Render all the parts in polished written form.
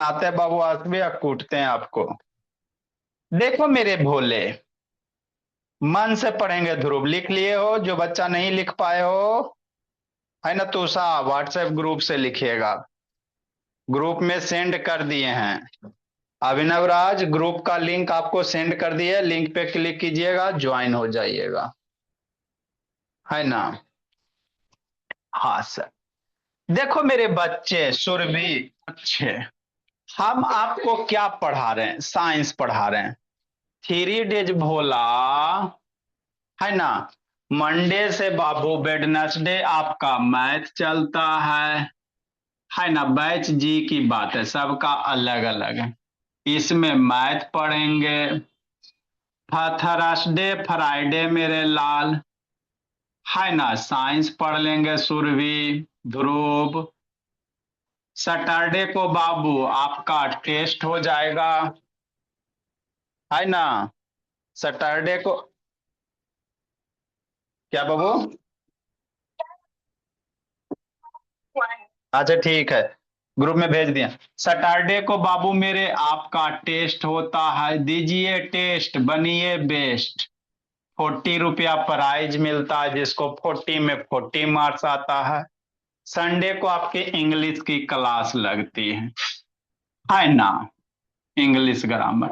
आते बाबू आसबी या कूटते हैं आपको। देखो मेरे भोले, मन से पढ़ेंगे। ध्रुव लिख लिए हो, जो बच्चा नहीं लिख पाए हो है ना, तो सा व्हाट्सएप ग्रुप से लिखिएगा। ग्रुप में सेंड कर दिए हैं। अभिनव राज ग्रुप का लिंक आपको सेंड कर दिए, लिंक पे क्लिक कीजिएगा, ज्वाइन हो जाइएगा, है ना। हाँ सर। देखो मेरे बच्चे सुरभि अच्छे, हम आपको क्या पढ़ा रहे हैं? साइंस पढ़ा रहे हैं। 3 डेज भोला, है ना। मंडे से बाबू वेडनेसडे आपका मैथ चलता है ना। बैच जी की बात है, सबका अलग अलग है। इसमें मैथ पढ़ेंगे। थर्सडे फ्राइडे मेरे लाल, है ना, साइंस पढ़ लेंगे सुरभि, ध्रुव। सैटरडे को बाबू आपका टेस्ट हो जाएगा, है ना। सैटरडे को क्या बाबू? अच्छा ठीक है, ग्रुप में भेज दिया। सैटरडे को बाबू मेरे आपका टेस्ट होता है, दीजिए टेस्ट, बनिए बेस्ट। 40 रुपया प्राइज मिलता है, जिसको 40 में 40 मार्क्स आता है। संडे को आपके इंग्लिश की क्लास लगती है ना, इंग्लिश ग्रामर।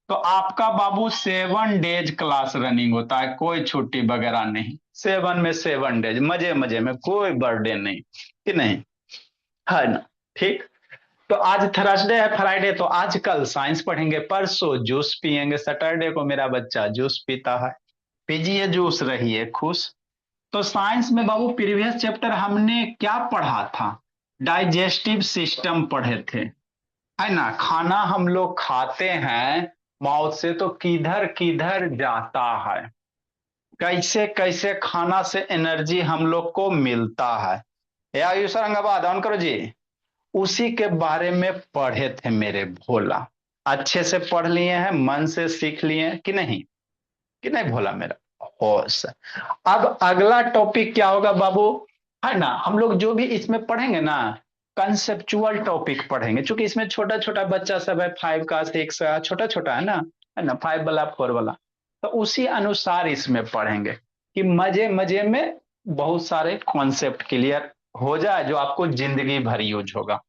तो आपका बाबू 7 डेज क्लास रनिंग होता है, कोई छुट्टी वगैरह नहीं। 7 में 7 डेज मजे मजे में, कोई बर्थडे नहीं, कि नहीं, है ना। ठीक। तो आज थर्सडे है, फ्राइडे तो आज कल साइंस पढ़ेंगे, परसों जूस पियेंगे। सैटरडे को मेरा बच्चा जूस पीता है, पीजिए जूस, रहिए खुश। तो साइंस में बाबू प्रीवियस चैप्टर हमने क्या पढ़ा था? डाइजेस्टिव सिस्टम पढ़े थे, है ना। खाना हम लोग खाते हैं माउथ से, तो किधर किधर जाता है, कैसे कैसे खाना से एनर्जी हम लोग को मिलता है। या यूसरंगाबाद ऑन करो जी। उसी के बारे में पढ़े थे मेरे भोला। अच्छे से पढ़ लिए हैं, मन से सीख लिए हैं कि नहीं? कि नहीं भोला मेरा? हो सर। अब अगला टॉपिक क्या होगा बाबू, है ना। हम लोग जो भी इसमें पढ़ेंगे ना, कंसेप्चुअल टॉपिक पढ़ेंगे, क्योंकि इसमें छोटा छोटा बच्चा सब है, 5 का 6 का, छोटा छोटा है ना, 5 वाला 4 वाला। तो उसी अनुसार इसमें पढ़ेंगे कि मजे मजे में बहुत सारे कॉन्सेप्ट क्लियर हो जाए, जो आपको जिंदगी भर यूज होगा।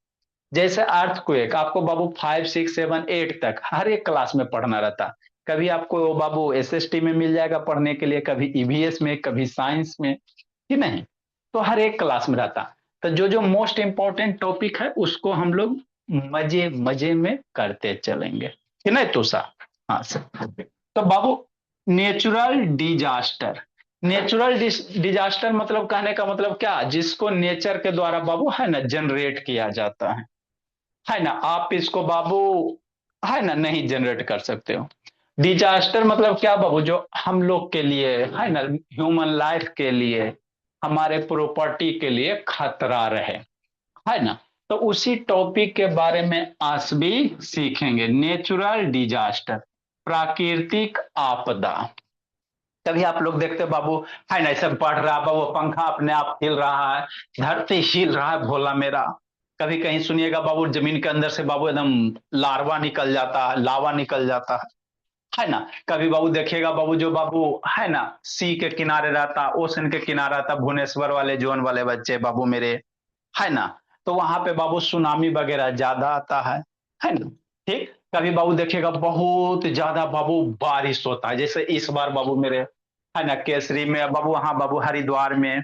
जैसे अर्थक्वेक आपको बाबू 5 6 7 8 तक हर एक क्लास में पढ़ना रहता। कभी आपको बाबू एसएसटी में मिल जाएगा पढ़ने के लिए, कभी ईवीएस में, कभी साइंस में, कि नहीं। तो हर एक क्लास में रहता। तो जो जो मोस्ट इंपॉर्टेंट टॉपिक है उसको हम लोग मजे मजे में करते चलेंगे, कि नहीं तुषा? हाँ सर। तो बाबू नेचुरल डिजास्टर, नेचुरल डिजास्टर मतलब, कहने का मतलब क्या, जिसको नेचर के द्वारा बाबू, है ना, जनरेट किया जाता है ना। आप इसको बाबू, है ना, नहीं जनरेट कर सकते हो। डिजास्टर मतलब क्या बाबू, जो हम लोग के लिए, है ना, ह्यूमन लाइफ के लिए, हमारे प्रॉपर्टी के लिए खतरा रहे, है ना। तो उसी टॉपिक के बारे में आज भी सीखेंगे, नेचुरल डिजास्टर, प्राकृतिक आपदा। तभी आप लोग देखते हो बाबू, है ना, सब पढ़ रहा बाबू, पंखा अपने आप हिल रहा है, धरती हिल रहा है भोला मेरा। कभी कहीं सुनिएगा बाबू, जमीन के अंदर से बाबू एकदम लार्वा निकल जाता है, लावा निकल जाता है ना। कभी बाबू देखिएगा बाबू, जो बाबू, है ना, सी के किनारे रहता, ओशन के किनारा रहता, भुवनेश्वर वाले जोन वाले बच्चे बाबू मेरे, है ना। तो वहां पे बाबू सुनामी वगैरह ज्यादा आता है ना। ठीक। कभी बाबू देखिएगा बहुत ज्यादा बाबू बारिश होता है, जैसे इस बार बाबू मेरे, है ना, केसरी में बाबू, हाँ बाबू, हरिद्वार में,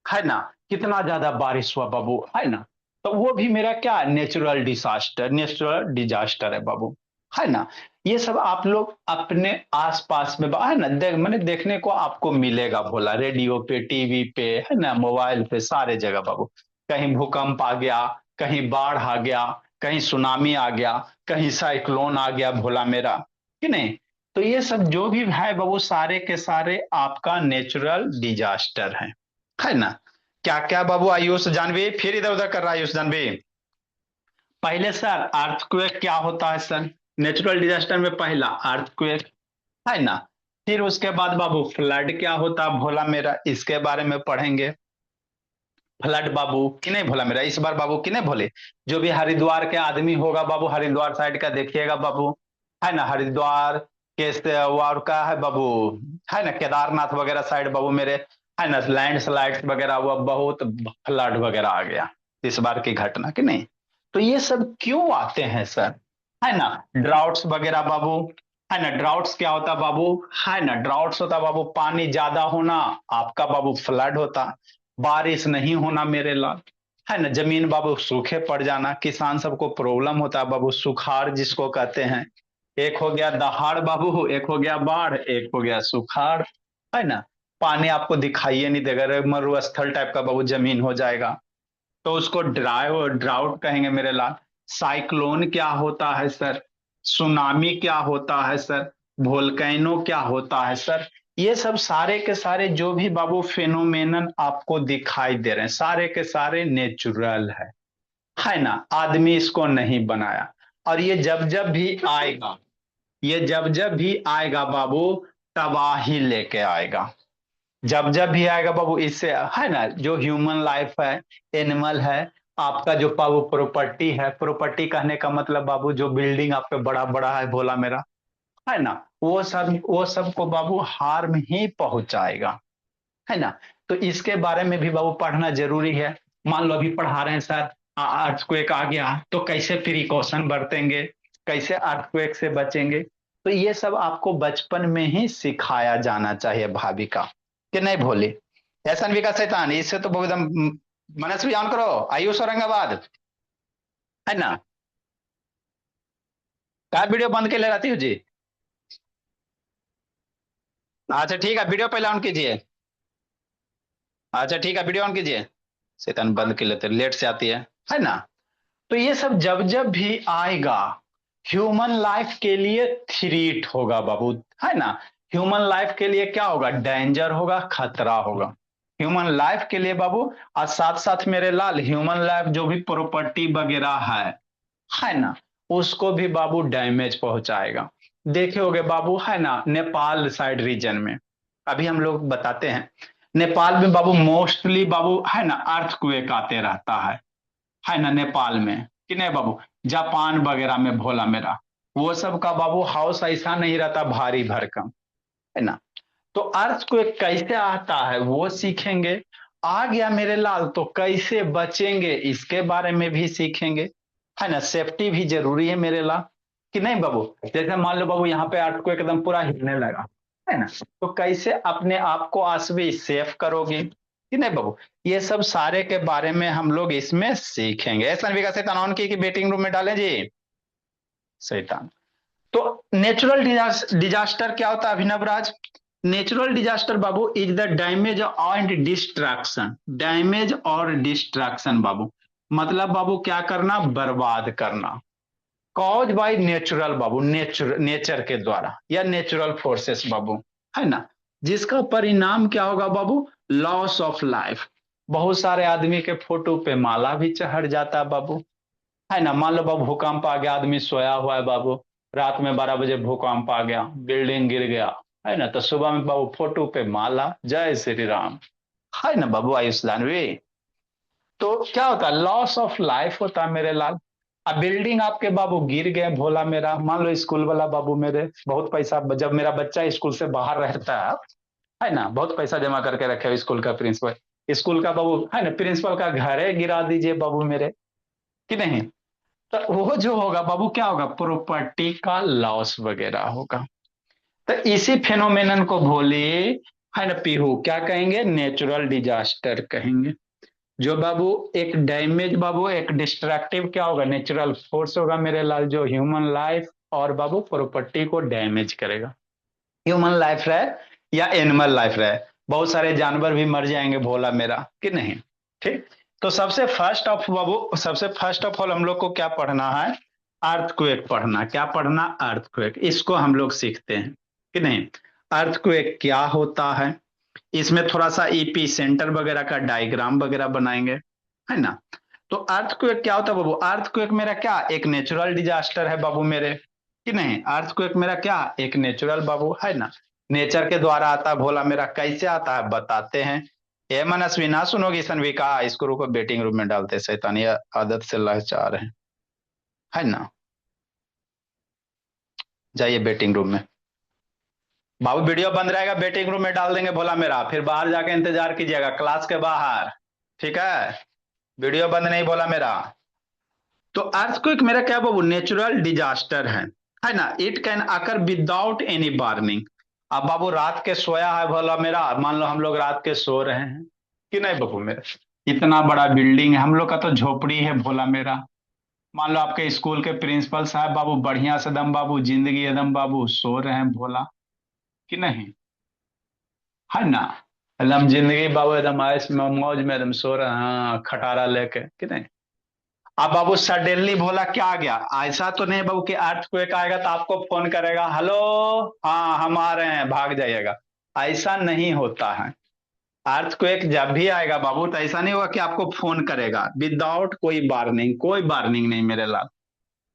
है ना, कितना ज्यादा बारिश हुआ बाबू, है ना। तो वो भी मेरा क्या, नेचुरल डिजास्टर, नेचुरल डिजास्टर है बाबू, है ना। ये सब आप लोग अपने आसपास में है ना, मैंने देखने को आपको मिलेगा भोला, रेडियो पे, टीवी पे, है ना, मोबाइल पे, सारे जगह बाबू। कहीं भूकंप आ गया, कहीं बाढ़ आ गया, कहीं सुनामी आ गया, कहीं साइक्लोन आ गया भोला मेरा, कि नहीं। तो ये सब जो भी है बाबू, सारे के सारे आपका नेचुरल डिजास्टर है ना। क्या क्या बाबू, आयुष जानवी फिर इधर उधर कर रहा है, आयुष जानवी। पहले सर अर्थक्वेक क्या होता है सर? नेचुरल डिजास्टर में पहला अर्थक्वेक, है ना। फिर उसके बाद बाबू फ्लड क्या होता है भोला मेरा, इसके बारे में पढ़ेंगे। फ्लड बाबू कि नहीं भोला मेरा, इस बार बाबू कि नहीं भोले। जो भी हरिद्वार के आदमी होगा बाबू, हरिद्वार साइड का देखिएगा बाबू, है ना, हरिद्वार के और का है बाबू, है ना, केदारनाथ वगैरह साइड बाबू मेरे, है ना, लैंडस्लाइड वगैरह हुआ, बहुत फ्लड वगैरह आ गया इस बार की घटना कि नहीं। तो ये सब क्यों आते हैं सर, है ना, ड्राउट्स वगैरह बाबू, है ना, ड्राउट्स क्या होता बाबू, है ना, ड्राउट्स होता बाबू पानी ज्यादा होना, आपका बाबू फ्लड होता, बारिश नहीं होना मेरे लाल, है ना, जमीन बाबू सूखे पड़ जाना, किसान सबको प्रॉब्लम होता है बाबू, सुखाड़ जिसको कहते हैं। एक हो गया दहाड़ बाबू, एक हो गया बाढ़, एक हो गया सुखाड़, है ना, पानी आपको दिखाइए नहीं देगा, मरुस्थल टाइप का बाबू जमीन हो जाएगा, तो उसको ड्राउट कहेंगे मेरे लाल। साइक्लोन क्या होता है सर, सुनामी क्या होता है सर, वोल्केनो क्या होता है सर, ये सब सारे के सारे जो भी बाबू फेनोमेनन आपको दिखाई दे रहे हैं, सारे के सारे नेचुरल है ना, आदमी इसको नहीं बनाया। और ये जब जब भी आएगा, ये जब जब भी आएगा बाबू, तबाही लेके आएगा, जब जब भी आएगा बाबू, इससे है ना, जो ह्यूमन लाइफ है, एनिमल है, आपका जो बाबू प्रॉपर्टी है, प्रॉपर्टी कहने का मतलब बाबू जो बिल्डिंग आपके बड़ा बड़ा है भोला मेरा, है ना, वो सब को बाबू हार्म ही पहुंचाएगा, है ना। तो इसके बारे में भी बाबू पढ़ना जरूरी है। मान लो अभी पढ़ा रहे हैं सर, अर्थक्वेक आ गया तो कैसे प्रिकॉशन बरतेंगे, कैसे अर्थक्वेक से बचेंगे, तो ये सब आपको बचपन में ही सिखाया जाना चाहिए भाभी का, कि नहीं भोली। ऐसा विकास शैतान इससे तो बहुत एकदम मनस्वी ऑन करो, आयुष औरंगाबाद, है ना, क्या वीडियो बंद के ले रहती हो जी। अच्छा ठीक है, वीडियो पहले ऑन कीजिए। अच्छा ठीक है, वीडियो ऑन कीजिए। शैतान बंद के लेते लेट से आती है ना। तो ये सब जब जब भी आएगा, ह्यूमन लाइफ के लिए थ्रीट होगा बाबू, है ना, ह्यूमन लाइफ के लिए क्या होगा, डेंजर होगा, खतरा होगा ह्यूमन लाइफ के लिए बाबू। और साथ साथ मेरे लाल ह्यूमन लाइफ जो भी प्रॉपर्टी वगैरह है ना, उसको भी बाबू डैमेज पहुंचाएगा। देखे होगे बाबू, है ना, नेपाल साइड रीजन में, अभी हम लोग बताते हैं, नेपाल में बाबू मोस्टली बाबू है ना अर्थक्वेक आते रहता है ना, नेपाल में कि नहीं बाबू, जापान वगैरह में भोला मेरा, वो सब का बाबू हाउस ऐसा नहीं रहता भारी भरकम, है ना। तो अर्थ को कैसे आता है वो सीखेंगे। आ गया मेरे लाल तो कैसे बचेंगे इसके बारे में भी सीखेंगे, है ना, सेफ्टी भी जरूरी है मेरे लाल, कि नहीं बाबू। जैसे मान लो बाबू यहाँ पे अर्थ को एकदम पूरा हिलने लगा, है ना, तो कैसे अपने आप को आसवी सेफ करोगे, कि नहीं बाबू। ये सब सारे के बारे में हम लोग इसमें सीखेंगे। ऐसा विकास तनाव की वेटिंग रूम में डालें जी शैतान। तो नेचुरल डिजास्टर क्या होता है अभिनव राज। नेचुरल डिजास्टर बाबू is the damage and destruction, damage और डिस्ट्रक्शन बाबू, मतलब बाबू क्या करना, बर्बाद करना, कॉज बाय नेचुरल बाबू, नेचर के द्वारा या नेचुरल फोर्सेस बाबू, है ना, जिसका परिणाम क्या होगा बाबू, लॉस ऑफ लाइफ। बहुत सारे आदमी के फोटो पे माला भी चढ़ जाता है बाबू, है ना। मान लो बाबू भूकंप आ गया, आदमी सोया हुआ है बाबू, रात में 12 बजे भूकंप आ गया, बिल्डिंग गिर गया, है ना, तो सुबह में बाबू फोटो पे माला, जय श्री राम, है ना बाबू, आयुष्मान भी। तो क्या होता है, लॉस ऑफ लाइफ होता है मेरे लाल। अब बिल्डिंग आपके बाबू गिर गए भोला मेरा, मान लो स्कूल वाला बाबू मेरे बहुत पैसा, जब मेरा बच्चा स्कूल से बाहर रहता है ना, बहुत पैसा जमा करके रखे हो स्कूल का प्रिंसिपल, स्कूल का बाबू, है ना, प्रिंसिपल का घर है, गिरा दीजिए बाबू मेरे, कि नहीं। तो वो जो होगा बाबू क्या होगा, प्रॉपर्टी का लॉस वगैरह होगा। तो इसी फेनोमेनन को भोले, है ना, पीहू क्या कहेंगे, नेचुरल डिजास्टर कहेंगे। जो बाबू एक डैमेज बाबू, एक डिस्ट्रक्टिव क्या होगा, नेचुरल फोर्स होगा मेरे लाल, जो ह्यूमन लाइफ और बाबू प्रॉपर्टी को डैमेज करेगा। ह्यूमन लाइफ रहे या एनिमल लाइफ रहे, बहुत सारे जानवर भी मर जाएंगे भोला मेरा, कि नहीं। ठीक। तो सबसे फर्स्ट ऑफ ऑल हम लोग को क्या पढ़ना है, अर्थक्वेक पढ़ना, क्या पढ़ना, अर्थक्वेक, इसको हम लोग सीखते हैं, कि नहीं। अर्थक्वेक क्या होता है, इसमें थोड़ा सा ईपी सेंटर वगैरह का डायग्राम वगैरह बनाएंगे, है ना। तो अर्थक्वेक क्या होता है बाबू, अर्थक्वेक मेरा क्या, एक नेचुरल डिजास्टर है बाबू मेरे, कि नहीं। अर्थक्वेक मेरा क्या, एक नेचुरल बाबू, है ना, नेचर के द्वारा आता है भोला मेरा, कैसे आता है बताते हैं। ये मनस्वी ना सुनोगी सनविका, इसको रुको बेटिंग रूम में डालते, शैतानी आदत से लाचार है ना। जाइए बेटिंग रूम में। बाबू वीडियो बंद रहेगा, बेटिंग रूम में डाल देंगे भोला मेरा, फिर बाहर जाके इंतजार कीजिएगा क्लास के बाहर, ठीक है। वीडियो बंद नहीं भोला मेरा। तो अर्थक्वेक मेरा क्या बाबू नेचुरल डिजास्टर है ना। It can occur without any warning. अब बाबू रात के सोया है भोला मेरा, मान लो हम लोग रात के सो रहे हैं कि नहीं बाबू मेरा, इतना बड़ा बिल्डिंग है, हम लोग का तो झोपड़ी है भोला मेरा। मान लो आपके स्कूल के प्रिंसिपल साहब बाबू बढ़िया से दम बाबू जिंदगी एकदम बाबू सो रहे हैं भोला, कि नहीं, है ना। एकदम जिंदगी बाबू एकदम आयश में मौज में एकदम सो रहे हैं, हाँ, खटारा लेके, कि नहीं। अब बाबू सडनली भोला क्या आ गया, ऐसा तो नहीं बाबू कि अर्थक्वेक आएगा तो आपको फोन करेगा, हेलो, हाँ हम आ रहे हैं, भाग जाइएगा। ऐसा नहीं होता है। अर्थक्वेक जब भी आएगा बाबू तो ऐसा नहीं होगा कि आपको फोन करेगा विदाउट कोई वार्निंग, कोई वार्निंग नहीं मेरे लाल।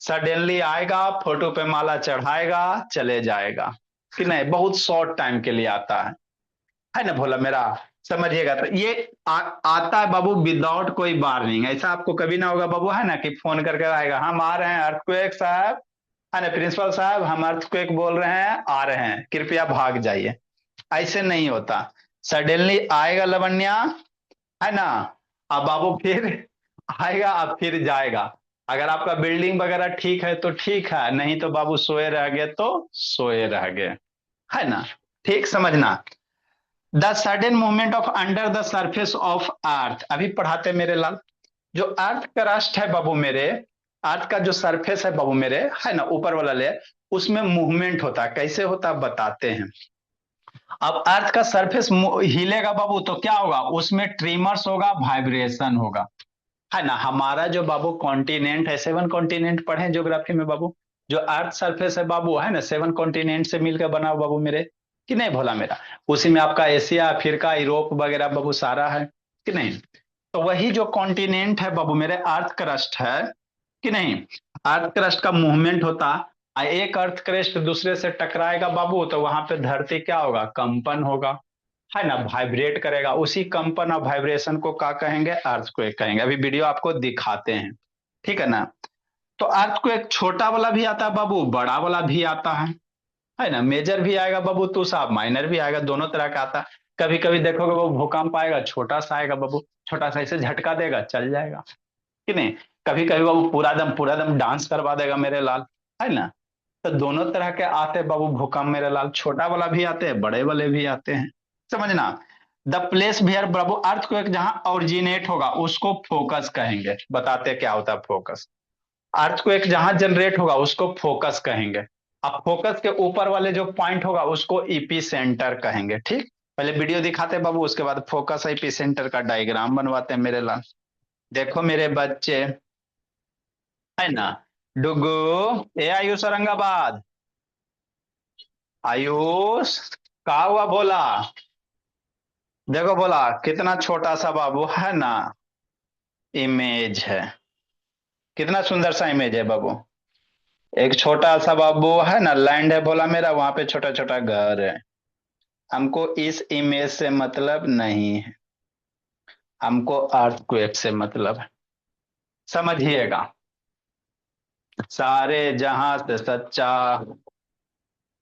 सडनली आएगा, फोटो पे माला चढ़ाएगा, चले जाएगा, कि नहीं, बहुत शॉर्ट टाइम के लिए आता है ना भोला मेरा। समझिएगा, तो ये आता है बाबू विदाउट कोई वार्निंग, ऐसा आपको कभी ना होगा बाबू, है ना, कि फोन करके आएगा, हम आ रहे हैं अर्थक्वेक साहब, है ना, प्रिंसिपल साहब हम अर्थक्वेक बोल रहे हैं, आ रहे हैं, कृपया भाग जाइए। ऐसे नहीं होता। सडनली आएगा लवण्या, है ना। अब बाबू फिर आएगा, अब फिर जाएगा। अगर आपका बिल्डिंग वगैरह ठीक है तो ठीक है, नहीं तो बाबू सोए रह गए तो सोए रह गए, है ना। ठीक समझना। The sudden movement of under the surface of earth, अभी पढ़ाते मेरे लाल। जो अर्थ क्रस्ट है बाबू मेरे, अर्थ का जो सरफेस है बाबू मेरे, है ना, ऊपर वाला लेयर, उसमें मूवमेंट होता है, कैसे होता है बताते हैं। अब अर्थ का सरफेस हिलेगा बाबू तो क्या होगा, उसमें ट्रीमर्स होगा, वाइब्रेशन होगा, है ना। हमारा जो बाबू कॉन्टिनेंट है, 7 कॉन्टिनेंट पढ़े ज्योग्राफी में बाबू, जो अर्थ सरफेस है बाबू, है ना, 7 कॉन्टिनेंट से मिलकर बना हुआ बाबू मेरे, कि नहीं भोला मेरा। उसी में आपका एशिया, अफ्रीका, यूरोप वगैरह बाबू सारा है, कि नहीं। तो वही जो कॉन्टिनेंट है बाबू मेरे, अर्थ क्रस्ट है, कि नहीं। अर्थ क्रस्ट का मूवमेंट होता, एक अर्थ क्रस्ट दूसरे से टकराएगा बाबू तो वहां पे धरती क्या होगा, कंपन होगा, है ना, वाइब्रेट करेगा। उसी कंपन और वाइब्रेशन को क्या कहेंगे, अर्थक्वेक कहेंगे। अभी वीडियो आपको दिखाते हैं, ठीक है ना। तो अर्थक्वेक छोटा वाला भी आता है बाबू, बड़ा वाला भी आता है ना। मेजर भी आएगा बाबू तो साहब, माइनर भी आएगा, दोनों तरह का आता है। कभी कभी देखोगे वो भूकंप आएगा, छोटा सा आएगा बाबू, छोटा सा ऐसे झटका देगा चल जाएगा, कि नहीं। कभी कभी बाबू पूरा दम डांस करवा देगा मेरे लाल, है ना। तो दोनों तरह के आते हैं बाबू भूकंप मेरे लाल, छोटा वाला भी आते हैं, बड़े वाले भी आते हैं, समझना। द प्लेस वेयर बाबू अर्थक्वेक जहां ओरिजिनेट होगा उसको फोकस कहेंगे, बताते क्या होता है फोकस। अर्थक्वेक जहां जनरेट होगा उसको फोकस कहेंगे। अब फोकस के ऊपर वाले जो पॉइंट होगा उसको ईपी सेंटर कहेंगे, ठीक। पहले वीडियो दिखाते हैं बाबू, उसके बाद फोकस ईपी सेंटर का डायग्राम बनवाते हैं मेरे लाल। देखो मेरे बच्चे, है ना, डुगू, ए आयुष औरंगाबाद, आयुष, कहा हुआ बोला। देखो बोला कितना छोटा सा बाबू है ना, इमेज है, कितना सुंदर सा इमेज है बाबू। एक छोटा सा बाबू है ना, लैंड है बोला मेरा, वहां पे छोटा छोटा घर है। हमको इस इमेज से मतलब नहीं है, हमको अर्थक्वेक से मतलब है, समझिएगा। सारे जहां से सच्चा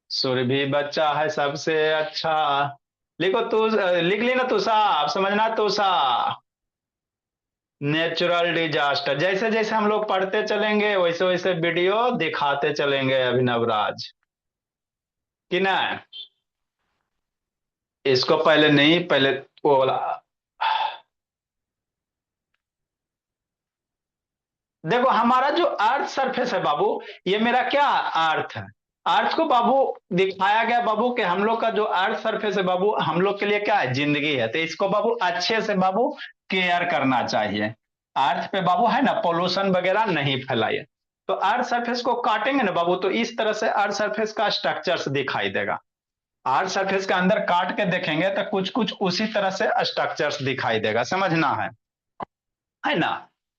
सुर भी बच्चा है सबसे अच्छा। लिखो तू, लिख ली ना तू साहब, समझना तू साहब। नेचुरल डिजास्टर, जैसे जैसे हम लोग पढ़ते चलेंगे वैसे वैसे वीडियो दिखाते चलेंगे अभिनव राज, कि ना। इसको पहले नहीं, पहले वो वाला। देखो हमारा जो अर्थ सरफेस है बाबू, ये मेरा क्या अर्थ है। अर्थ को बाबू दिखाया गया बाबू कि हम लोग का जो अर्थ सरफेस है बाबू, हम लोग के लिए क्या है, जिंदगी है, तो इसको बाबू अच्छे से बाबू केयर करना चाहिए। अर्थ पे बाबू है ना, पोल्यूशन वगैरह नहीं फैलाइए। तो अर्थ सरफेस को काटेंगे ना बाबू तो इस तरह से अर्थ सरफेस का स्ट्रक्चर्स दिखाई देगा। अर्थ सरफेस के अंदर काट के देखेंगे तो कुछ कुछ उसी तरह से स्ट्रक्चर्स दिखाई देगा, समझना है ना,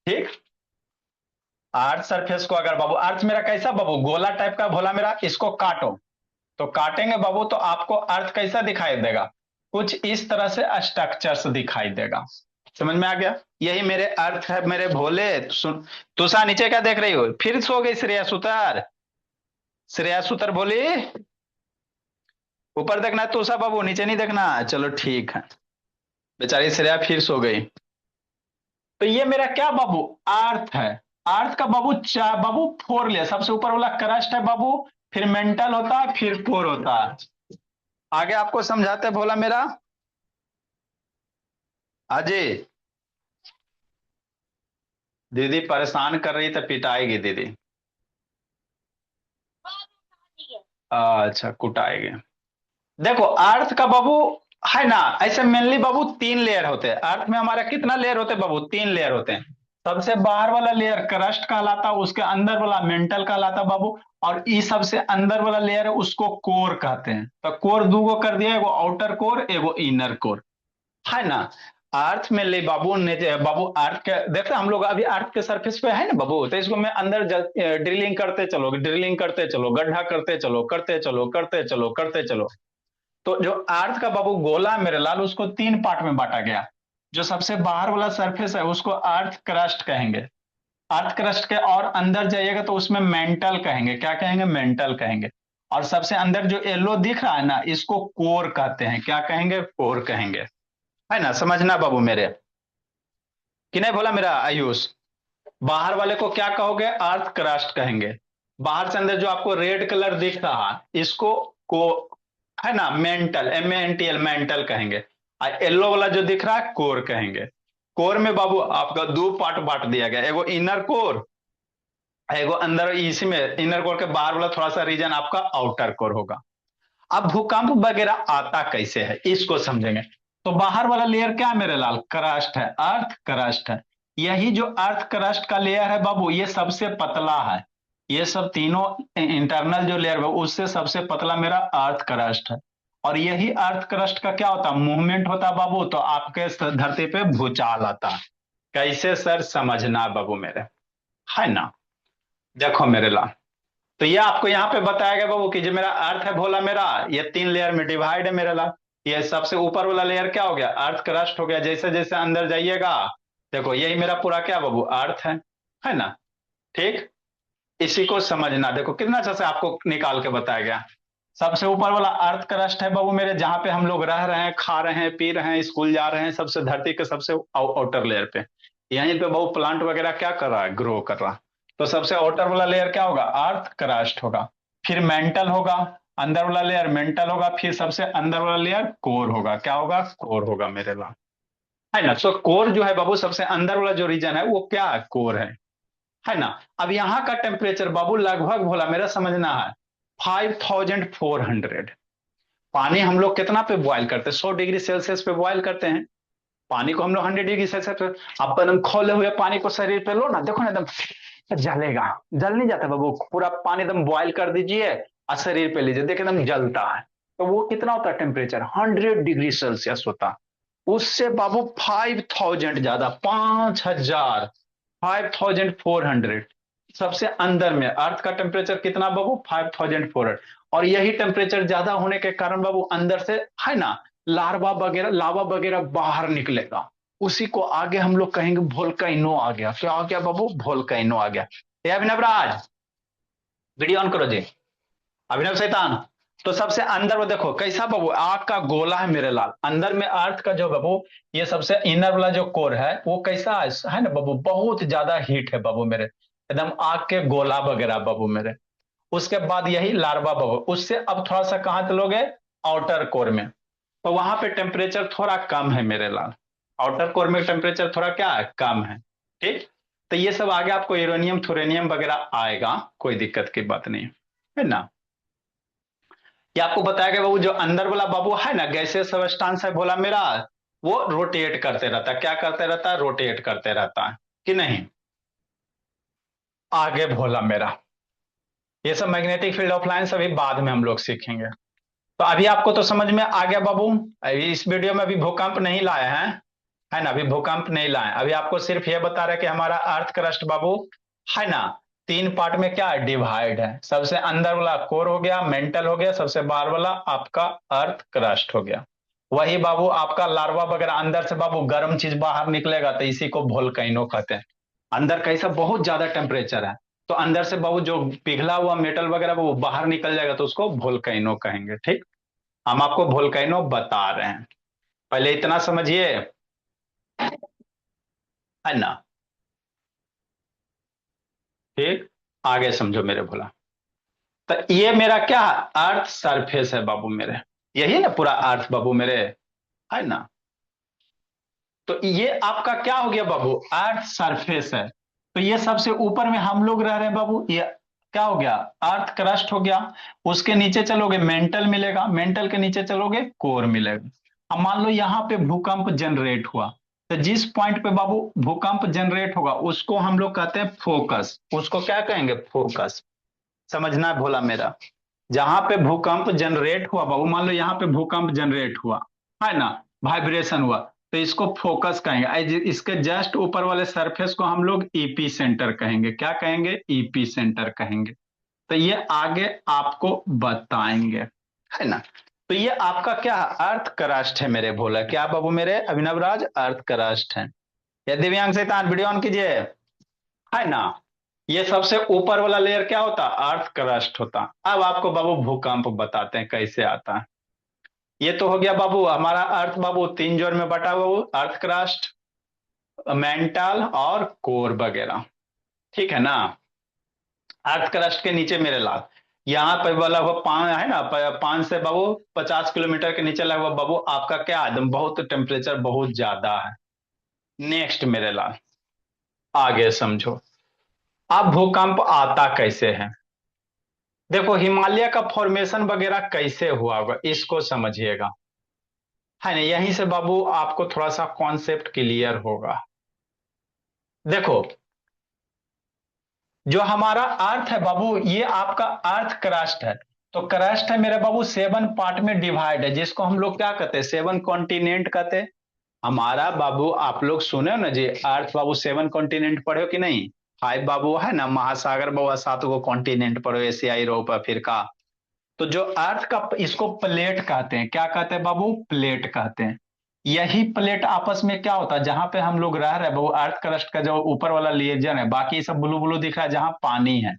ठीक। अर्थ सरफेस को अगर बाबू, अर्थ मेरा कैसा बाबू, गोला टाइप का भोला मेरा, इसको काटो तो काटेंगे बाबू तो आपको अर्थ कैसा दिखाई देगा, कुछ इस तरह से स्ट्रक्चर्स दिखाई देगा। समझ में आ गया? यही मेरे अर्थ है मेरे भोले। सुन, तुषा नीचे क्या देख रही हो? फिर सो गई श्रेया सुतार? श्रेया सुतार बोली ऊपर देखना है तुषा बाबू, नीचे नहीं देखना। चलो ठीक है। बेचारी श्रेया फिर सो गई। तो ये मेरा क्या बाबू अर्थ है। अर्थ का बाबू बाबू फोर लिया, सबसे ऊपर वाला क्रस्ट है बाबू, फिर मेंटल होता है, फिर फोर होता है। आगे आपको समझाते भोला मेरा अजय। दीदी परेशान कर रही तो पिटाएगी दीदी। अच्छा कुटाएगी। देखो अर्थ का बाबू है ना, ऐसे मेनली बाबू तीन लेयर होते हैं अर्थ में। हमारे कितना लेयर होते हैं बाबू? तीन लेयर होते हैं। सबसे बाहर वाला लेयर क्रस्ट कहलाता है, उसके अंदर वाला मेंटल कहलाता है बाबू, और ये सबसे अंदर वाला लेयर है उसको कोर कहते हैं। तो कोर दो गो कर दिया, एगो आउटर कोर एगो इनर कोर, है ना। अर्थ में ले बाबू ने बाबू अर्थ के देखते हम लोग अभी अर्थ के सरफेस पे है ना बाबू, तो इसको मैं अंदर ड्रिलिंग करते चलो, ड्रिलिंग करते चलो, गड्ढा करते चलो, करते चलो, करते चलो, करते चलो। तो जो अर्थ का बाबू गोला है मेरे लाल, उसको तीन पार्ट में बांटा गया। जो सबसे बाहर वाला सरफेस है उसको अर्थ क्रस्ट कहेंगे। अर्थ क्रस्ट के और अंदर जाइएगा तो उसमें मेंटल कहेंगे। क्या कहेंगे? मेंटल कहेंगे। और सबसे अंदर जो येलो दिख रहा है ना, इसको कोर कहते हैं। क्या कहेंगे? कोर कहेंगे, है ना। समझना बाबू मेरे कि नहीं बोला मेरा आयुष? बाहर वाले को क्या कहोगे? अर्थ क्रस्ट कहेंगे। बाहर से अंदर जो आपको रेड कलर दिख रहा है इसको को है ना मेंटल, MENTL मेंटल कहेंगे। और येलो वाला जो दिख रहा है कोर कहेंगे। कोर में बाबू आपका दो पार्ट बांट दिया गया, एगो इनर कोर, एगो अंदर। इसी में इनर कोर के बाहर वाला थोड़ा सा रीजन आपका आउटर कोर होगा। अब भूकंप वगैरह आता कैसे है इसको समझेंगे। तो बाहर वाला लेयर क्या है मेरे लाल? क्रस्ट है, अर्थ क्रस्ट है। यही जो अर्थ क्रस्ट का लेयर है बाबू, ये सबसे पतला है। ये सब तीनों इंटरनल जो लेयर है उससे सबसे पतला मेरा अर्थ क्रस्ट है। और यही अर्थ क्रस्ट का क्या होता है? मूवमेंट होता है बाबू, तो आपके धरती पे भूचाल आता है। कैसे सर? समझना बाबू मेरे, है ना। देखो मेरे लाल, तो ये आपको यहाँ पे बताया गया बाबू कि जो मेरा अर्थ है भोला मेरा, ये तीन लेयर में डिवाइड है मेरे लाल। ये सबसे ऊपर वाला लेयर क्या हो गया? अर्थ क्रस्ट हो गया। जैसे जैसे अंदर जाइएगा देखो यही मेरा पूरा क्या बाबू? अर्थ है ना। ठीक, इसी को समझना। देखो कितना अच्छा से आपको निकाल के बताया गया। सबसे ऊपर वाला अर्थ क्रस्ट है बाबू मेरे, जहां पे हम लोग रह रहे हैं, खा रहे हैं, पी रहे हैं, स्कूल जा रहे हैं, सबसे धरती के सबसे आउटर लेयर पे। यहीं पे बाबू प्लांट वगैरह क्या कर रहा है? ग्रो कर रहा है। तो सबसे आउटर वाला लेयर क्या होगा? अर्थ क्रस्ट होगा। फिर मेंटल होगा, अंदर वाला लेयर मेंटल होगा, फिर सबसे अंदर वाला लेयर कोर होगा। क्या होगा? कोर होगा मेरे लाल, है ना। तो कोर जो है बाबू, सबसे अंदर वाला जो रीजन है वो क्या है? कोर है ना। अब यहाँ का टेम्परेचर बाबू लगभग भोला मेरा समझना है 5400। पानी हम लोग कितना पे बॉयल करते हैं? 100 डिग्री सेल्सियस पे बॉयल करते हैं पानी को हम लोग। 100 डिग्री सेल्सियस पे आप एकदम खोले हुए पानी को शरीर पे लो ना, देखो ना एकदम जलेगा। जल नहीं जाता बाबू? पूरा पानी एकदम बॉयल कर दीजिए और शरीर पे लीजिए, देखिए एकदम जलता है। तो वो कितना होता है टेम्परेचर? 100 डिग्री सेल्सियस होता। उससे बाबू 5000 ज्यादा, 5000, 5400। सबसे अंदर में अर्थ का टेम्परेचर कितना बाबू? 5400। और यही टेम्परेचर ज्यादा होने के कारण बाबू अंदर से है ना लार्वा वगैरह, लावा वगैरह बाहर निकलेगा। उसी को आगे हम लोग कहेंगे वोल्केनो आ गया। क्या आ गया बाबू? वोल्केनो आ गया। ये अभिनव राज, वीडियो ऑन करो जी। अभिनव शैतान। तो सबसे अंदर वो देखो कैसा बाबू, आग का गोला है मेरे लाल। अंदर में अर्थ का जो बाबू, ये सबसे इनर वाला जो कोर है वो कैसा है ना बाबू? बहुत ज्यादा हीट है बाबू मेरे, एकदम आग के गोला वगैरह बाबू मेरे। उसके बाद यही लार्वा बाबू, उससे अब थोड़ा सा कहां चलोगे? आउटर कोर में। तो वहां पे टेम्परेचर थोड़ा कम है मेरे लाल। आउटर कोर में टेम्परेचर थोड़ा क्या है? कम है। ठीक। तो ये सब आगे आपको यूरेनियम थोरेनियम वगैरह आएगा, कोई दिक्कत की बात नहीं है ना। ये आपको बताया गया बाबू, जो अंदर वाला बाबू है ना गैसेस सब्सटेंस है बोला मेरा, वो रोटेट करते रहता है। क्या करते रहता है? रोटेट करते रहता है कि नहीं। आगे भोला मेरा, ये सब मैग्नेटिक फील्ड ऑफ लाइंस अभी बाद में हम लोग सीखेंगे। तो अभी आपको तो समझ में आ गया बाबू। अभी इस वीडियो में अभी भूकंप नहीं लाए हैं, है ना। अभी भूकंप नहीं लाए, अभी आपको सिर्फ ये बता रहे कि हमारा अर्थ क्रस्ट बाबू है ना तीन पार्ट में क्या है? डिवाइड है। सबसे अंदर वाला कोर हो गया, मेंटल हो गया, सबसे बाहर वाला आपका अर्थ क्रस्ट हो गया। वही बाबू आपका लार्वा वगैरह अंदर से बाबू गर्म चीज बाहर निकलेगा तो इसी को वोल्केनो कहते हैं। अंदर कैसा बहुत ज्यादा टेम्परेचर है, तो अंदर से बाबू जो पिघला हुआ मेटल वगैरह वो बाहर निकल जाएगा तो उसको वोल्केनो कहेंगे। ठीक, हम आपको वोल्केनो बता रहे हैं, पहले इतना समझिए, है ना। ठीक, आगे समझो मेरे भोला। तो ये मेरा क्या है, अर्थ सरफेस है बाबू मेरे, यही ना पूरा अर्थ बाबू मेरे, है ना। तो ये आपका क्या हो गया बाबू, अर्थ सरफेस है। तो ये सबसे ऊपर में हम लोग रह रहे हैं बाबू, ये क्या हो गया, अर्थ क्रस्ट हो गया। उसके नीचे चलोगे मेंटल मिलेगा, मेंटल के नीचे चलोगे कोर मिलेगा। अब मान लो यहाँ पे भूकंप जनरेट हुआ, तो जिस पॉइंट पे बाबू भूकंप जनरेट होगा उसको हम लोग कहते हैं फोकस, उसको क्या कहेंगे, फोकस। समझना है भोला मेरा, जहां पे भूकंप जनरेट हुआ बाबू, मान लो यहाँ पे भूकंप जनरेट हुआ, है ना, वाइब्रेशन हुआ, तो इसको फोकस कहेंगे। इसके जस्ट ऊपर वाले सरफेस को हम लोग ईपी सेंटर कहेंगे, क्या कहेंगे, ईपी सेंटर कहेंगे। तो ये आगे आपको बताएंगे, है ना। तो ये आपका क्या अर्थ क्रस्ट है मेरे भोला, क्या बाबू मेरे अभिनव राज, अर्थ क्रस्ट है। ये दिव्यांग शैतान वीडियो ऑन कीजिए, है ना। ये सबसे ऊपर वाला लेयर क्या होता, अर्थ क्रस्ट होता। अब आपको बाबू भूकंप बताते हैं कैसे आता है। ये तो हो गया बाबू हमारा अर्थ बाबू, तीन जोन में बटा बाबू, अर्थ क्रस्ट, मेंटल और कोर वगैरह, ठीक है ना। अर्थ क्रस्ट के नीचे मेरे लाल, यहाँ पे वाला वो पान है ना, 5 से बाबू 50 किलोमीटर के नीचे लगा बाबू आपका क्या एकदम बहुत टेम्परेचर बहुत ज्यादा है। नेक्स्ट मेरे लाल, आगे समझो, अब भूकंप आता कैसे है। देखो हिमालय का फॉर्मेशन वगैरह कैसे हुआ होगा इसको समझिएगा, है ना। यहीं से बाबू आपको थोड़ा सा कॉन्सेप्ट क्लियर होगा। देखो जो हमारा अर्थ है बाबू, ये आपका अर्थ क्रस्ट है। तो क्रस्ट है मेरे बाबू 7 पार्ट में डिवाइड है, जिसको हम लोग क्या कहते हैं, 7 कॉन्टिनेंट कहते हैं। हमारा बाबू आप लोग सुने हो ना जी, अर्थ बाबू 7 कॉन्टिनेंट पढ़े हो कि नहीं, 5 बाबू है ना, महासागर बाबू 7 गो कॉन्टिनेंट पढ़ो, एशिया यूरोप अफ्रीका। तो जो अर्थ का इसको प्लेट कहते हैं, क्या कहते हैं बाबू, प्लेट कहते हैं। यही प्लेट आपस में क्या होता है, जहां पे हम लोग रह रहे हैं वो अर्थ क्रस्ट का जो ऊपर वाला रीजन है, बाकी सब ब्लू ब्लू दिख रहा है जहां पानी है,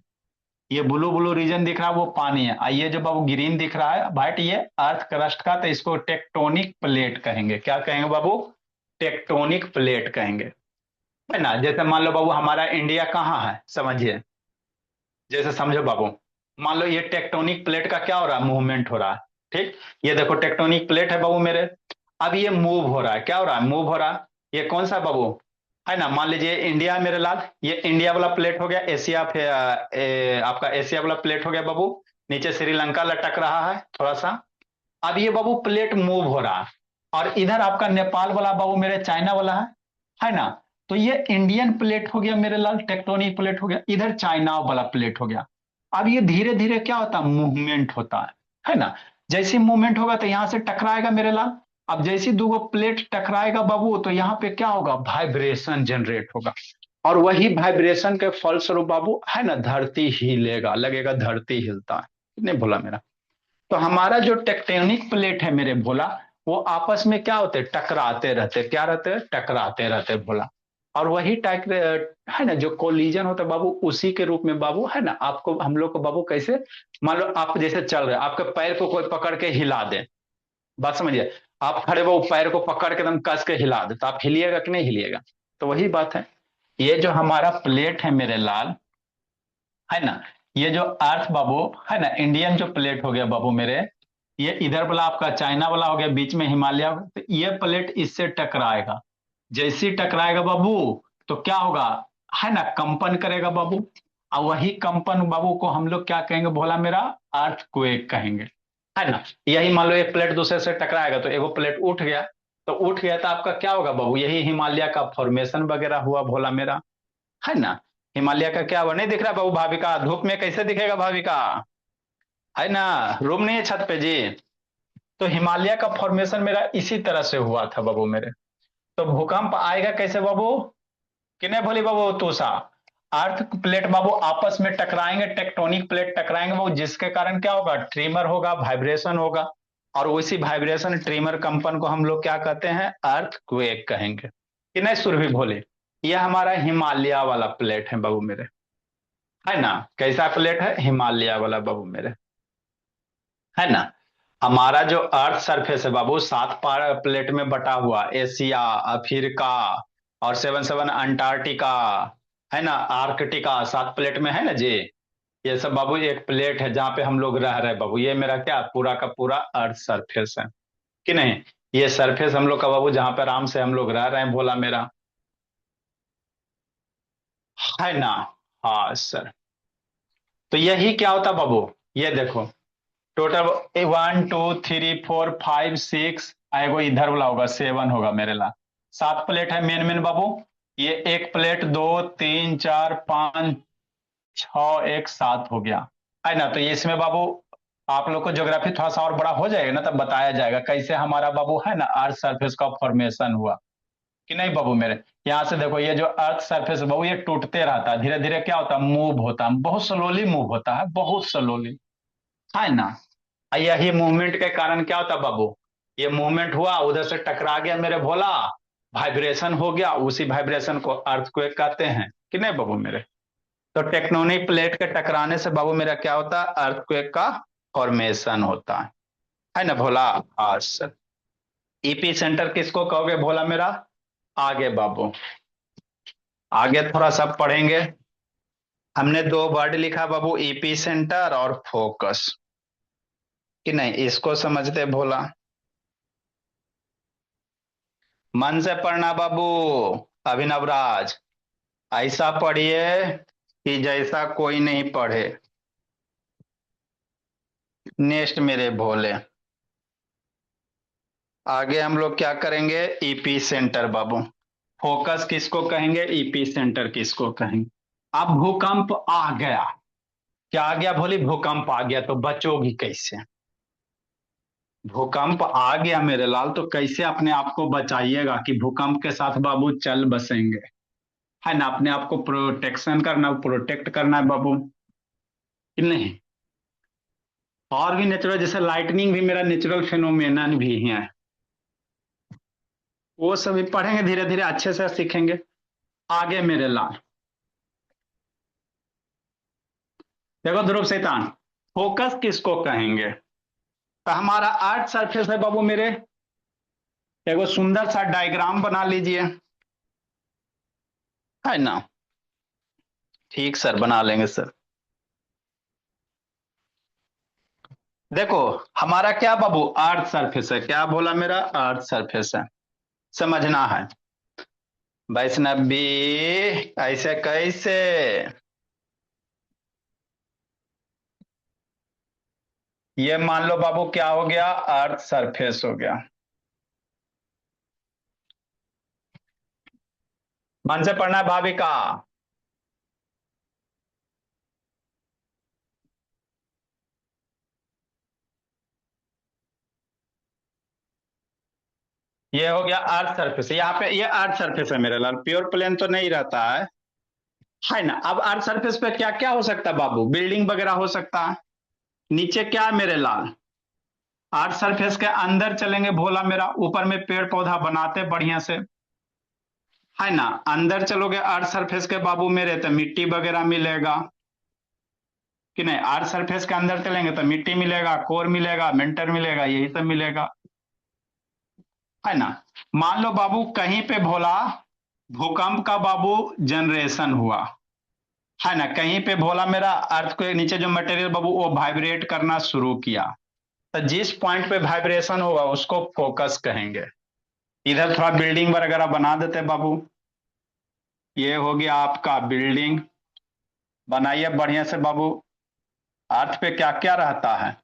ये ब्लू ब्लू रीजन दिख रहा है वो पानी है। ये जो बाबू ग्रीन दिख रहा है वाइट, ये अर्थ क्रस्ट का, तो इसको टेक्टोनिक प्लेट कहेंगे, क्या कहेंगे बाबू, टेक्टोनिक प्लेट कहेंगे, है ना। जैसे मान लो बाबू हमारा इंडिया कहाँ है समझिए, जैसे समझो बाबू, मान लो ये टेक्टोनिक प्लेट का क्या हो रहा है, मूवमेंट हो रहा है। ठीक, ये देखो टेक्टोनिक प्लेट है बाबू मेरे, अब ये मूव हो रहा है, क्या हो रहा है, मूव हो रहा है। ये कौन सा बाबू, है ना, मान लीजिए इंडिया है मेरे लाल, ये इंडिया वाला प्लेट हो गया, एशिया आपका एशिया वाला प्लेट हो गया बाबू। नीचे श्रीलंका लटक रहा है थोड़ा सा। अब ये बाबू प्लेट मूव हो रहा है, और इधर आपका नेपाल वाला बाबू मेरे चाइना वाला है ना। तो ये इंडियन प्लेट हो गया मेरे लाल, टेक्टोनिक प्लेट हो गया, इधर चाइना वाला प्लेट हो गया। अब ये धीरे धीरे क्या होता है, मूवमेंट होता है ना। जैसे मूवमेंट होगा तो यहां से टकराएगा मेरे लाल। अब जैसी दो प्लेट टकराएगा बाबू, तो यहाँ पे क्या होगा, वाइब्रेशन जनरेट होगा, और वही वाइब्रेशन के फलस्वरूप बाबू है ना धरती हिलेगा, लगेगा धरती हिलता है, नहीं भोला मेरा। तो हमारा जो टेक्टोनिक प्लेट है मेरे भोला, वो आपस में क्या होते, टकराते रहते, क्या रहते, टकराते रहते भोला। और वही टाइप है ना जो कोलिजन होता है बाबू, उसी के रूप में बाबू है ना, आपको हम लोग को बाबू कैसे, मान लो आप जैसे चल रहे आपके पैर को कोई पकड़ के हिला दे, बात समझिए, आप खड़े वो पैर को पकड़ के एकदम कस के हिला दे, तो आप हिलिएगा कि नहीं हिलिएगा। तो वही बात है, ये जो हमारा प्लेट है मेरे लाल, है ना, ये जो अर्थ बाबू है ना, इंडियन जो प्लेट हो गया बाबू मेरे, ये इधर वाला आपका चाइना वाला हो गया, बीच में हिमालय, तो ये प्लेट इससे टकराएगा। जैसे ही टकराएगा बाबू, तो क्या होगा, है ना, कंपन करेगा बाबू। और वही कंपन बाबू को हम लोग क्या कहेंगे भोला मेरा, अर्थक्वेक कहेंगे, है ना। यही मान लो एक प्लेट दूसरे से टकराएगा तो एगो प्लेट उठ गया, तो उठ गया तो आपका क्या होगा बाबू, यही हिमालय का फॉर्मेशन वगैरह हुआ भोला मेरा, है ना। हिमालय का क्या हुआ, नहीं दिख रहा बाबू, भाविका धूप में कैसे दिखेगा भाविका, है ना, रूम नहीं है छत पे जी। तो हिमालय का फॉर्मेशन मेरा इसी तरह से हुआ था बाबू मेरे। तो भूकंप आएगा कैसे बाबू, कि नहीं भोली बाबू तूषा, अर्थ प्लेट बाबू आपस में टकराएंगे, टेक्टोनिक प्लेट टकराएंगे बाबू, जिसके कारण क्या होगा, ट्रीमर होगा, वाइब्रेशन होगा। और उसी वाइब्रेशन ट्रिमर कंपन को हम लोग क्या कहते हैं, अर्थक्वेक कहेंगे कि नहीं सुरभि भोले। यह हमारा हिमालय वाला प्लेट है बाबू मेरे, है ना। कैसा प्लेट है, हिमालय वाला बाबू मेरे, है ना। हमारा जो अर्थ सरफेस है बाबू, सात पार प्लेट में बटा हुआ, एशिया, अफ्रीका और सेवन सेवन अंटार्कटिका, है ना, आर्कटिका, सात प्लेट में है ना जी। ये सब बाबू एक प्लेट है जहाँ पे हम लोग रह रहे हैं बाबू। ये मेरा क्या पूरा का पूरा अर्थ सरफेस है कि नहीं। ये सरफेस हम लोग का बाबू जहाँ पे आराम से हम लोग रह रहे हैं भोला मेरा, है ना। हाँ सर। तो यही क्या होता बाबू, ये देखो, टोटल 1 2 3 4 5 6, एगो इधर वाला होगा 7 होगा मेरे ला। सात प्लेट है मेन मेन बाबू। ये एक प्लेट, 2 3 4 5 6, एक सात हो गया, है ना। तो ये इसमें बाबू आप लोग को ज्योग्राफी थोड़ा सा और बड़ा हो जाएगा ना, तब बताया जाएगा कैसे हमारा बाबू है ना अर्थ सरफेस का फॉर्मेशन हुआ कि नहीं बाबू मेरे। यहाँ से देखो, ये जो अर्थ सरफेस बाबू ये टूटते रहता है, धीरे धीरे क्या होता है, मूव होता है, बहुत स्लोली मूव होता है, बहुत स्लोली, है ना। यही मूवमेंट के कारण क्या होता बाबू, ये मूवमेंट हुआ, उधर से टकरा गया मेरे भोला, वाइब्रेशन हो गया, उसी वाइब्रेशन को अर्थक्वेक कहते हैं कि नहीं बाबू मेरे। तो टेक्टोनिक प्लेट के टकराने से बाबू मेरा क्या होता है, अर्थक्वेक का फॉर्मेशन होता है ना भोला। आज सर, ईपी सेंटर किसको कहोगे भोला मेरा, आगे बाबू, आगे थोड़ा सा पढ़ेंगे। हमने दो वर्ड लिखा बाबू, ईपी सेंटर और फोकस, कि नहीं, इसको समझते भोला। मन से पढ़ना बाबू, अभिनव राज, ऐसा पढ़िए कि जैसा कोई नहीं पढ़े। नेक्स्ट मेरे भोले, आगे हम लोग क्या करेंगे, ईपी सेंटर बाबू। फोकस किसको कहेंगे, ईपी सेंटर किसको कहेंगे। अब भूकंप आ गया, क्या आ गया भोली, भूकंप आ गया, तो बचोगी कैसे। भूकंप आ गया मेरे लाल, तो कैसे अपने आप को बचाइएगा कि भूकंप के साथ बाबू चल बसेंगे, है ना। अपने आप को प्रोटेक्शन करना, प्रोटेक्ट करना है बाबू कि नहीं। और भी नेचुरल, जैसे लाइटनिंग भी मेरा नेचुरल फिनोमेनन भी है, वो सभी पढ़ेंगे, धीरे धीरे अच्छे से सीखेंगे। आगे मेरे लाल, देखो ध्रुव शैतान, फोकस किसको कहेंगे। तो हमारा अर्थ सरफेस है बाबू मेरे, एगो सुंदर सा डायग्राम बना लीजिए, है ना। ठीक सर, बना लेंगे सर। देखो, हमारा क्या बाबू अर्थ सरफेस है, क्या बोला मेरा, अर्थ सरफेस है, समझना है। वैष्णवी, ऐसे कैसे, ये मान लो बाबू क्या हो गया, अर्थ सरफेस हो गया। मन से पढ़ना है भाविका। ये हो गया अर्थ सरफेस, यहाँ पे ये अर्थ सरफेस है मेरे लाल, प्योर प्लेन तो नहीं रहता है ना। अब अर्थ सरफेस पे क्या क्या हो सकता है बाबू, बिल्डिंग वगैरह हो सकता है। नीचे क्या है मेरे लाल, अर्थ सरफेस के अंदर चलेंगे भोला मेरा, ऊपर में पेड़ पौधा बनाते बढ़िया से, है ना। अंदर चलोगे अर्थ सरफेस के बाबू मेरे, तो मिट्टी वगैरह मिलेगा कि नहीं। अर्थ सरफेस के अंदर चलेंगे तो मिट्टी मिलेगा, कोर मिलेगा, मेंटर मिलेगा, यही सब मिलेगा, है ना। मान लो बाबू कहीं पे भोला भूकंप का बाबू जनरेशन हुआ, है ना, कहीं पे भोला मेरा अर्थ के नीचे जो मटेरियल बाबू वो वाइब्रेट करना शुरू किया, तो जिस पॉइंट पे वाइब्रेशन होगा उसको फोकस कहेंगे। इधर थोड़ा बिल्डिंग वगैरह बना देते बाबू, ये हो गया आपका बिल्डिंग, बनाइए बढ़िया से बाबू। अर्थ पे क्या क्या रहता है,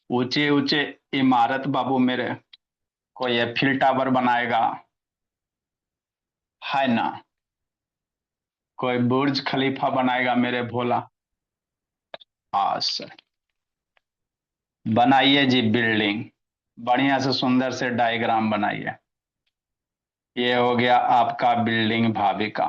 ऊंचे ऊंचे इमारत बाबू मेरे, कोई एफिल टावर बनाएगा, है ना, कोई बुर्ज खलीफा बनाएगा मेरे भोला। हाँ सर, बनाइए जी बिल्डिंग, बढ़िया से सुंदर से डायग्राम बनाइए। ये हो गया आपका बिल्डिंग भाविका।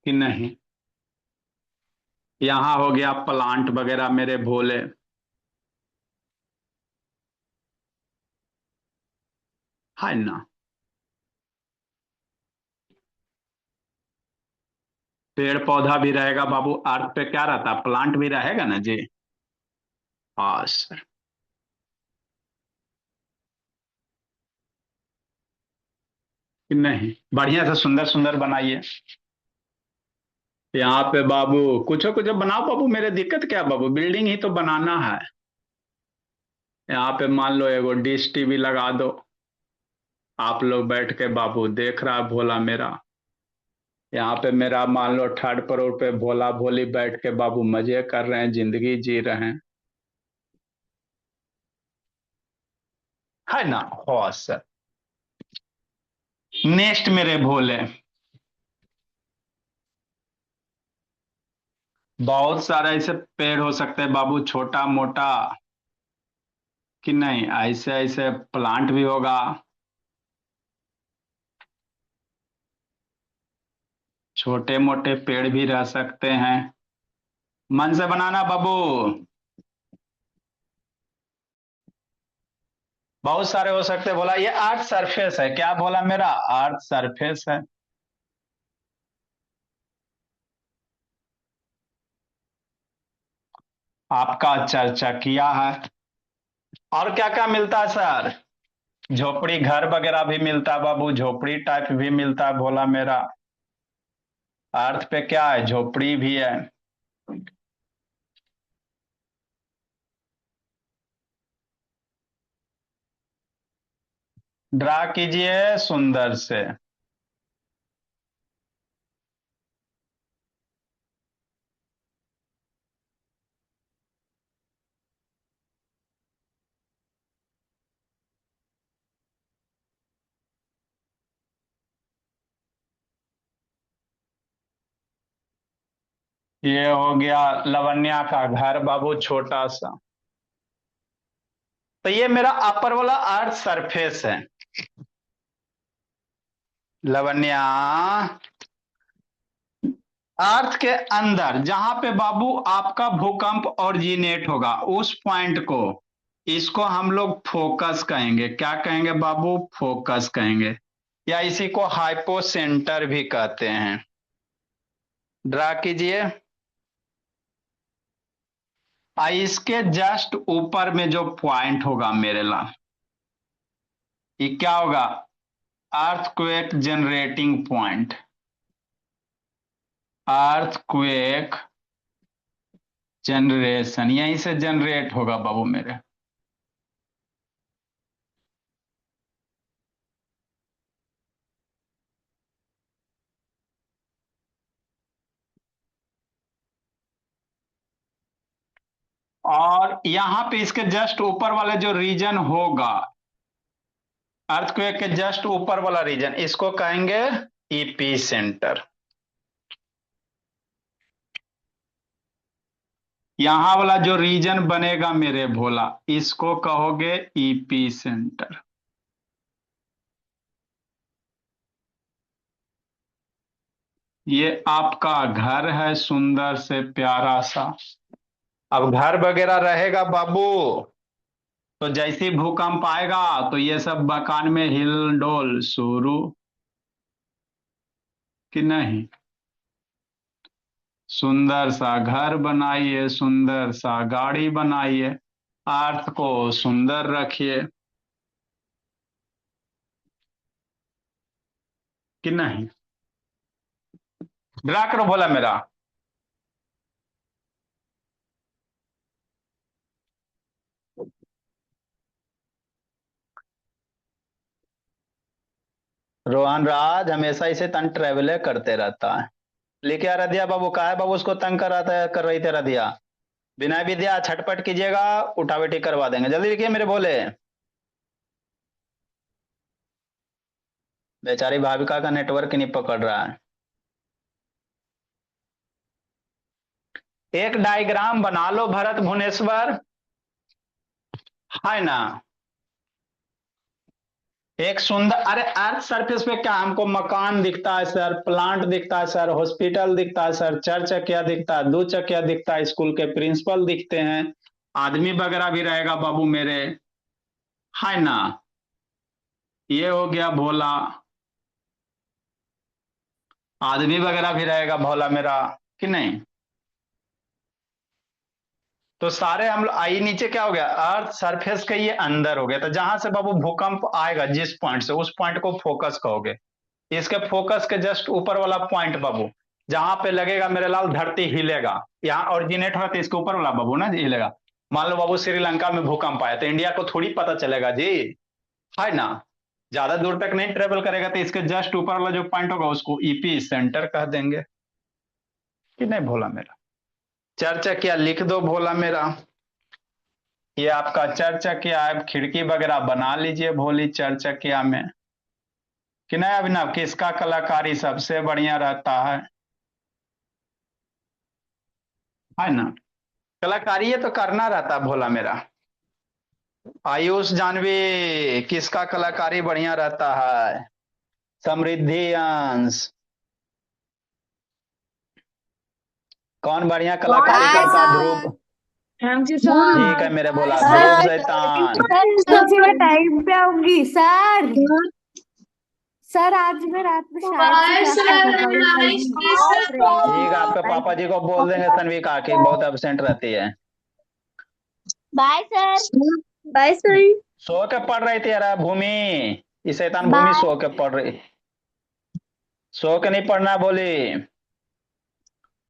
कि नहीं। यहाँ हो गया प्लांट वगैरह मेरे भोले। है ना। पेड़ पौधा भी रहेगा बाबू, अर्थ पे क्या रहता है, प्लांट भी रहेगा ना जी। हाँ सर। कि नहीं, बढ़िया से सुंदर सुंदर बनाइए। यहाँ पे बाबू कुछ कुछ बनाओ बाबू, मेरे दिक्कत क्या है बाबू, बिल्डिंग ही तो बनाना है। यहाँ पे मान लो एगो डिश टीवी लगा दो, आप लोग बैठ के बाबू देख रहा है भोला मेरा। यहाँ पे मेरा मान लो थर्ड फ्लोर पे भोला भोली बैठ के बाबू मजे कर रहे हैं, जिंदगी जी रहे हैं। है ना। हो सर। नेक्स्ट मेरे भोले, बहुत सारे ऐसे पेड़ हो सकते हैं बाबू, छोटा मोटा। कि नहीं, ऐसे ऐसे प्लांट भी होगा। छोटे मोटे पेड़ भी रह सकते हैं। मन से बनाना बाबू। बहुत सारे हो सकते हैं, बोला ये अर्थ सरफेस है, क्या बोला मेरा, अर्थ सरफेस है। आपका चर्चा किया है। और क्या क्या मिलता है सर। झोपड़ी घर वगैरह भी मिलता है बाबू, झोपड़ी टाइप भी मिलता है भोला मेरा। अर्थ पे क्या है, झोपड़ी भी है। ड्रा कीजिए सुंदर से। ये हो गया लवण्या का घर बाबू, छोटा सा। तो ये मेरा अपर वाला अर्थ सरफेस है। लवण्या, अर्थ के अंदर जहां पे बाबू आपका भूकंप ओरिजिनेट होगा, उस पॉइंट को, इसको हम लोग फोकस कहेंगे। क्या कहेंगे बाबू, फोकस कहेंगे। या इसी को हाइपो सेंटर भी कहते हैं। ड्रा कीजिए। इसके जस्ट ऊपर में जो पॉइंट होगा मेरे ला, ये क्या होगा, earthquake generating point. Earthquake generation यहीं से जनरेट होगा बाबू मेरे। और यहां पे इसके जस्ट ऊपर वाला जो रीजन होगा, अर्थक्वेक के जस्ट ऊपर वाला रीजन, इसको कहेंगे ईपी सेंटर। यहां वाला जो रीजन बनेगा मेरे भोला, इसको कहोगे ईपी सेंटर। ये आपका घर है सुंदर से प्यारा सा। अब घर वगैरह रहेगा बाबू, तो जैसे ही भूकंप आएगा तो ये सब मकान में हिल डोल शुरू। कि नहीं। सुंदर सा घर बनाइए, सुंदर सा गाड़ी बनाइए, अर्थ को सुंदर रखिए। कि नहीं। ड्रा करो बोला मेरा। रोहन राज हमेशा इसे तंग ट्रेवल करते रहता है। लेके आ रदिया बाबू, कहा है बाबू उसको तंग कर रहा था, कर रही थी रदिया। बिना विद्या छटपट कीजिएगा, उठा बैठी करवा देंगे, जल्दी लिखिए मेरे बोले। बेचारी भाविका का नेटवर्क नहीं पकड़ रहा है। एक डायग्राम बना लो भरत भुवनेश्वर। है ना। एक सुंदर, अरे अर्थ सरफेस पे क्या हमको मकान दिखता है सर, प्लांट दिखता है सर, हॉस्पिटल दिखता है सर, चार चकिया दिखता है, दो चकिया दिखता है, स्कूल के प्रिंसिपल दिखते हैं, आदमी वगैरह भी रहेगा बाबू मेरे, है ना। ये हो गया भोला, आदमी वगैरह भी रहेगा भोला मेरा, कि नहीं। तो सारे हम लोग आई, नीचे क्या हो गया, अर्थ सरफेस के ये अंदर हो गया, तो जहां से बाबू भूकंप आएगा जिस पॉइंट से, उस पॉइंट को फोकस कहोगे। इसके फोकस के जस्ट ऊपर वाला पॉइंट बाबू, जहां पे लगेगा मेरे लाल धरती हिलेगा, यहाँ ऑरिजिनेट होगा, तो इसके ऊपर वाला बाबू ना हिलेगा। मान लो बाबू श्रीलंका में भूकंप आया, तो इंडिया को थोड़ी पता चलेगा जी, है ना। ज्यादा दूर तक नहीं ट्रेवल करेगा, तो इसके जस्ट ऊपर वाला जो पॉइंट होगा उसको ईपी सेंटर कह देंगे, कि नहीं भोला मेरा। चर्चा क्या लिख दो भोला मेरा, ये आपका चर्चा क्या है, खिड़की वगैरह बना लीजिए भोली चर्चा क्या में, कि नहीं अभिनव, किसका कलाकारी सबसे बढ़िया रहता है ना। कलाकारी ये तो करना रहता है भोला मेरा। आयुष जानवी, किसका कलाकारी बढ़िया रहता है। समृद्धि अंश, कौन बढ़िया कलाकारी हाय करता है, सर। ध्रुव। थैंक यू ठीक सर। है मेरे भोला, ध्रुव सर शैतान। सर मैं टाइम पे आऊंगी सर। सर आज मैं रात में शायद से बाय क्लास सर, कर have a nice day sir. ठीक है, आपके पापा जी को बोल देंगे तन्विका की बहुत एबसेंट रहती है। Bye sir. Bye sir. सो के पढ़ रही थी यार भूमि, ये शैतान भूमि बाय। सो के पढ़ रही, सो के नहीं पढ़ना बोली।